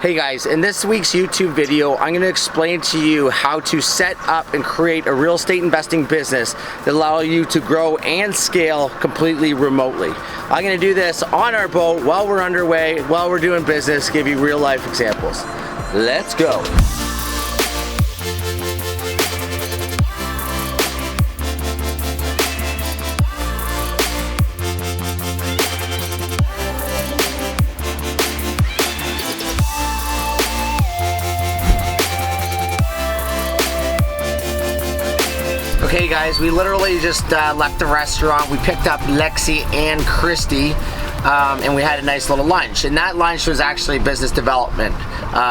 Hey guys, in this week's YouTube video, I'm going to explain to you how to set up and create a real estate investing business that allows you to grow and scale completely remotely. I'm going to do this on our boat while we're underway, while we're doing business, give you real life examples. Let's go. Okay guys, we literally just left the restaurant. We picked up Lexi and Christy and we had a nice little lunch, and that lunch was actually business development.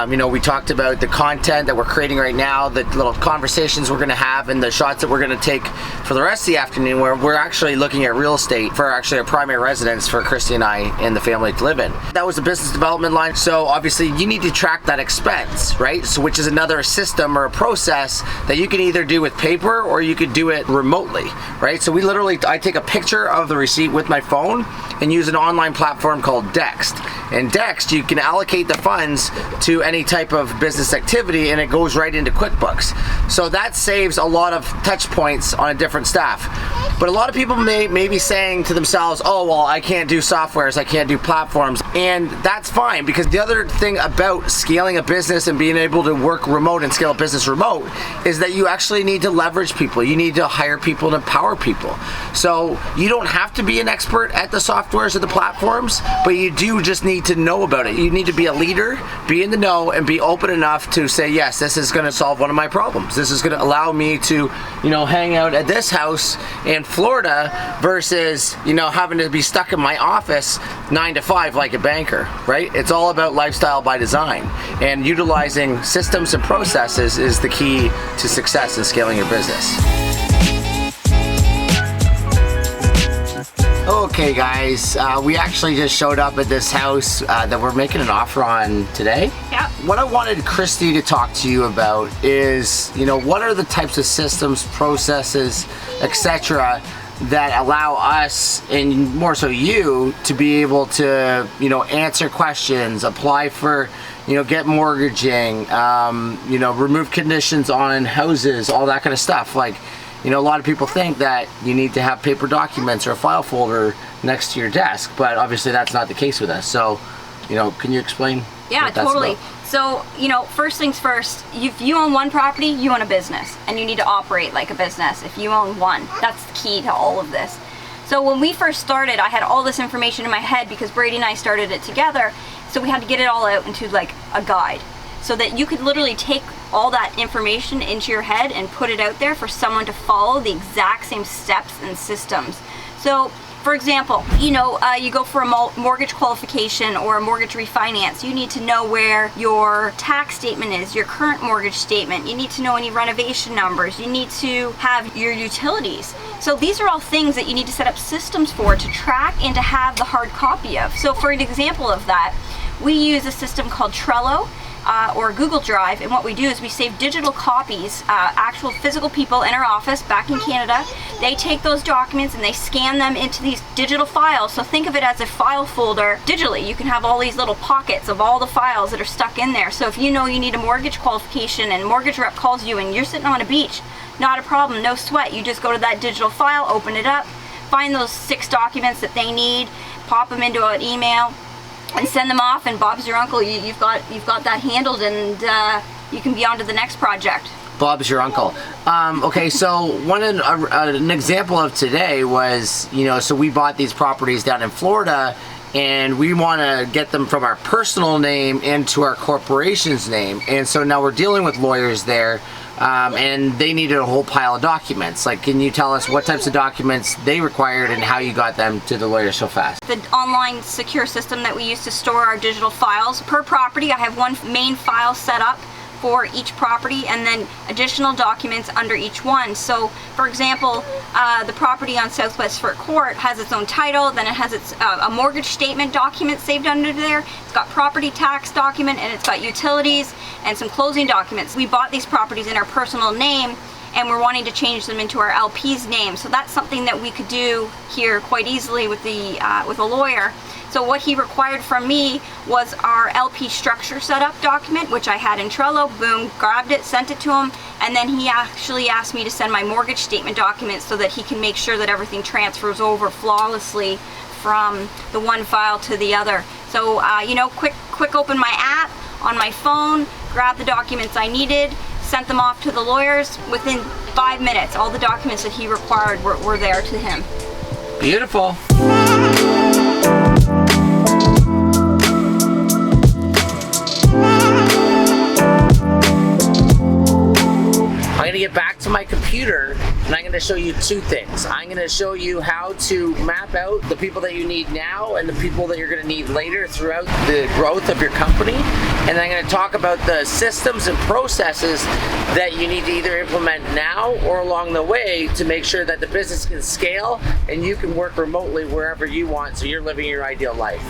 You know, we talked about the content that we're creating right now, the little conversations we're gonna have, and the shots that we're gonna take for the rest of the afternoon, where we're actually looking at real estate for actually a primary residence for Christy and I and the family to live in. That was a business development lunch, so obviously you need to track that expense, right? So which is another system or a process that you can either do with paper or you could do it remotely, right? So I take a picture of the receipt with my phone and use an online platform called Dext. And Dext, you can allocate the funds to any type of business activity and it goes right into QuickBooks. So that saves a lot of touch points on a different staff. But a lot of people may be saying to themselves, oh, well, I can't do softwares, I can't do platforms. And that's fine, because the other thing about scaling a business and being able to work remote and scale a business remote is that you actually need to leverage people. You need to hire people and empower people. So you don't have to be an expert at the softwares or the platforms, but you do just need to know about it. You need to be a leader, be in the know, and be open enough to say, yes, this is going to solve one of my problems. This is going to allow me to, you know, hang out at this house in Florida versus, you know, having to be stuck in my office 9 to 5 like a banker, right? It's all about lifestyle by design, and utilizing systems and processes is the key to success in scaling your business. Okay guys, we actually just showed up at this house that we're making an offer on today. Yeah. What I wanted Christy to talk to you about is, you know, what are the types of systems, processes, etc. that allow us, and more so you, to be able to, you know, answer questions, apply for, you know, get mortgaging, you know, remove conditions on houses, all that kind of stuff. Like, you know, a lot of people think that you need to have paper documents or a file folder next to your desk, but obviously that's not the case with us. So, you know, can you explain? Yeah, totally. So, you know, first things first, if you own one property, you own a business, and you need to operate like a business. If you own one, that's the key to all of this. So when we first started, I had all this information in my head because Brady and I started it together, so we had to get it all out into like a guide, so that you could literally take all that information into your head and put it out there for someone to follow the exact same steps and systems. So, for example, you know, you go for a mortgage qualification or a mortgage refinance. You need to know where your tax statement is, your current mortgage statement. You need to know any renovation numbers. You need to have your utilities. So these are all things that you need to set up systems for, to track and to have the hard copy of. So for an example of that, we use a system called Trello, or Google Drive, and what we do is we save digital copies, actual physical people in our office back in Canada. They take those documents and they scan them into these digital files. So think of it as a file folder digitally. You can have all these little pockets of all the files that are stuck in there. So if you know you need a mortgage qualification and mortgage rep calls you and you're sitting on a beach, not a problem, no sweat. You just go to that digital file, open it up, find those 6 documents that they need, pop them into an email, and send them off, and Bob's your uncle. You've got that handled, and you can be on to the next project. Bob's your uncle. Okay, so an example of today was, you know, so we bought these properties down in Florida, and we want to get them from our personal name into our corporation's name, and so now we're dealing with lawyers there. And they needed a whole pile of documents. Like, can you tell us what types of documents they required and how you got them to the lawyer so fast? The online secure system that we use to store our digital files. Per property, I have one main file set up for each property, and then additional documents under each one. So, for example, the property on Southwest Fort Court has its own title, then it has its a mortgage statement document saved under there. It's got property tax document, and it's got utilities and some closing documents. We bought these properties in our personal name, and we're wanting to change them into our LP's name. So that's something that we could do here quite easily with a lawyer. So what he required from me was our LP structure setup document, which I had in Trello. Boom, grabbed it, sent it to him, and then he actually asked me to send my mortgage statement document so that he can make sure that everything transfers over flawlessly from the one file to the other. So you know, quick open my app on my phone, grab the documents I needed, sent them off to the lawyers. Within 5 minutes, all the documents that he required were there to him. Beautiful. I'm gonna get back to my computer and I'm gonna show you two things. I'm gonna show you how to map out the people that you need now and the people that you're gonna need later throughout the growth of your company. And then I'm gonna talk about the systems and processes that you need to either implement now or along the way to make sure that the business can scale and you can work remotely wherever you want, so you're living your ideal life.